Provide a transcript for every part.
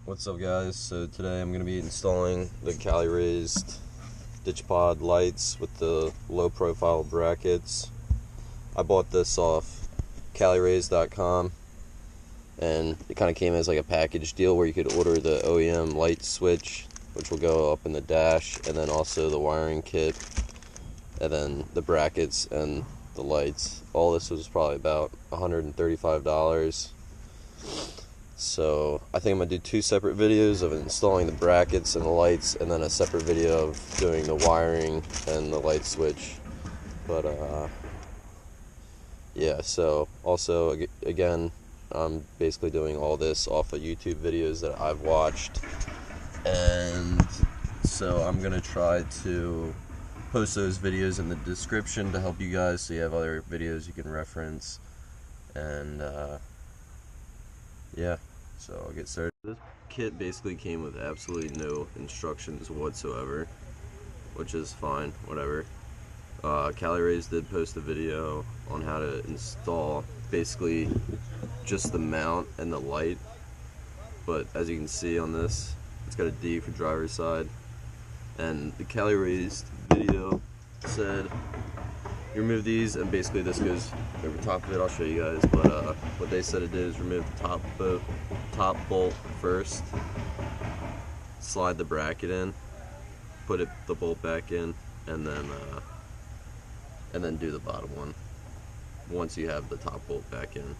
What's up, guys? So today I'm going to be installing the Cali Raised ditch pod lights with the low profile brackets. I bought this off CaliRaised.com, and it kind of came as like a package deal where you could order the OEM light switch, which will go up in the dash, and then also the wiring kit, and then the brackets and the lights. All this was probably about $135. So I think I'm going to do two separate videos of installing the brackets and the lights, and then a separate video of doing the wiring and the light switch. But yeah, so also again, I'm basically doing all this off of YouTube videos that I've watched, and so I'm going to try to post those videos in the description to help you guys, so you have other videos you can reference. And yeah, so I'll get started. This kit basically came with absolutely no instructions whatsoever, which is fine, whatever. Cali Raised did post a video on how to install basically just the mount and the light, but as you can see on this, it's got a D for driver's side, and the Cali Raised video said you remove these, and basically this goes over top of it. I'll show you guys, but what they said it did is remove the top bolt first, slide the bracket in, put the bolt back in, and then do the bottom one once you have the top bolt back in.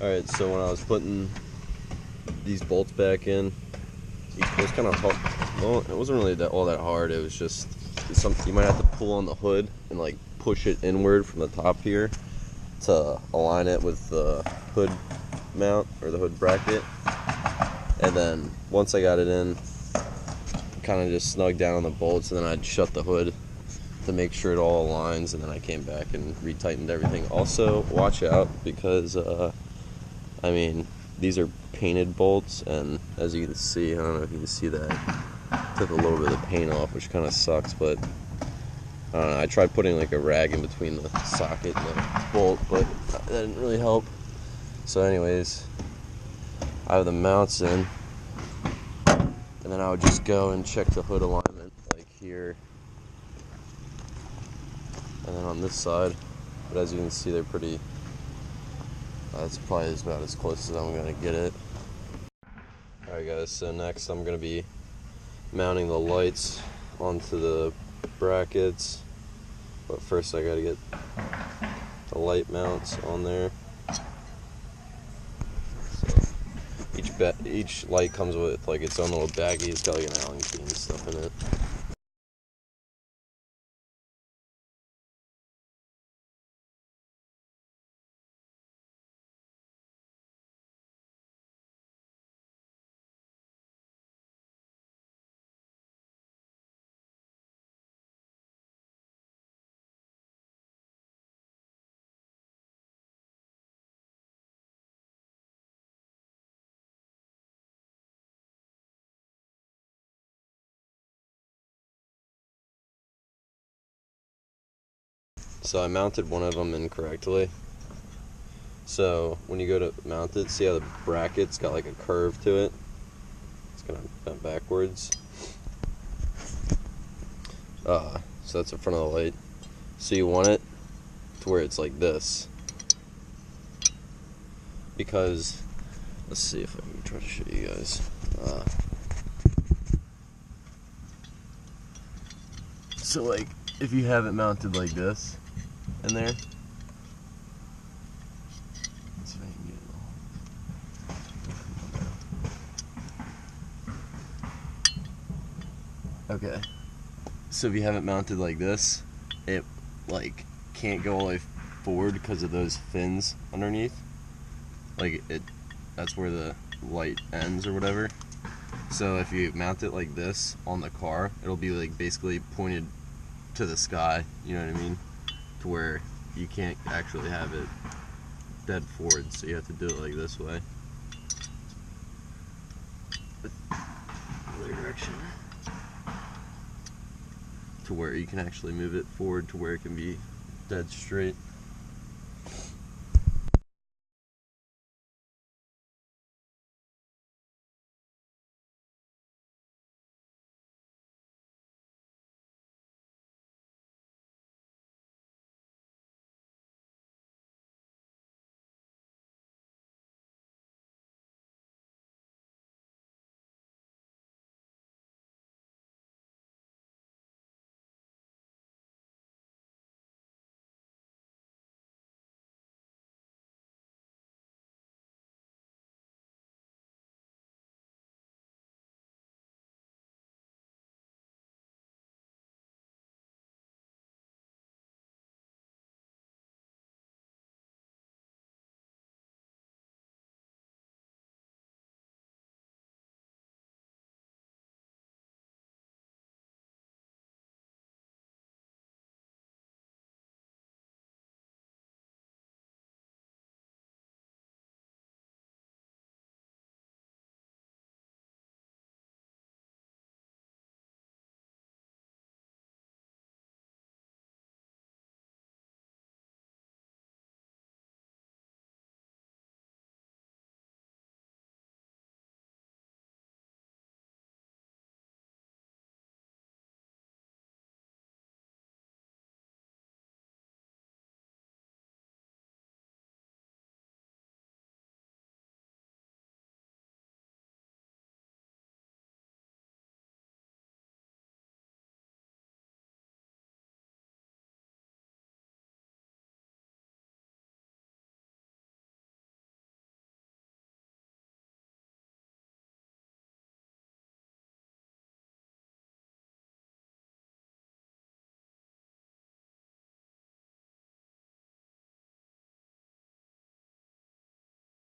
Alright, so when I was putting these bolts back in, it was kind of hard. Well, it wasn't really all that hard. It was just something you might have to pull on the hood and like push it inward from the top here to align it with the hood mount or the hood bracket. And then once I got it in, kind of just snugged down on the bolts, and then I'd shut the hood to make sure it all aligns, and then I came back and retightened everything. Also, watch out, because I mean, these are painted bolts, and as you can see, I don't know if you can see that, took a little bit of the paint off, which kind of sucks, but I don't know, I tried putting like a rag in between the socket and the bolt, but that didn't really help. So anyways, I have the mounts in, and then I would just go and check the hood alignment, like here, and then on this side, but as you can see, they're pretty, that's probably about as close as I'm going to get it. Alright guys, so next I'm going to be mounting the lights onto the brackets, but first I got to get the light mounts on there. So Each light comes with like its own little baggie. It's got like an Allen key and stuff in it. So I mounted one of them incorrectly. So when you go to mount it, see how the bracket's got like a curve to it? It's kind of bent backwards. So that's the front of the light. So you want it to where it's like this. Because, let's see if I can try to show you guys. So like, if you have it mounted like this, in there. Let's see if I can get it all. Okay. So if you have it mounted like this, it like can't go all the way forward because of those fins underneath. Like that's where the light ends or whatever. So if you mount it like this on the car, it'll be like basically pointed to the sky, you know what I mean? To where you can't actually have it dead forward, so you have to do it like this way. The other direction. To where you can actually move it forward to where it can be dead straight.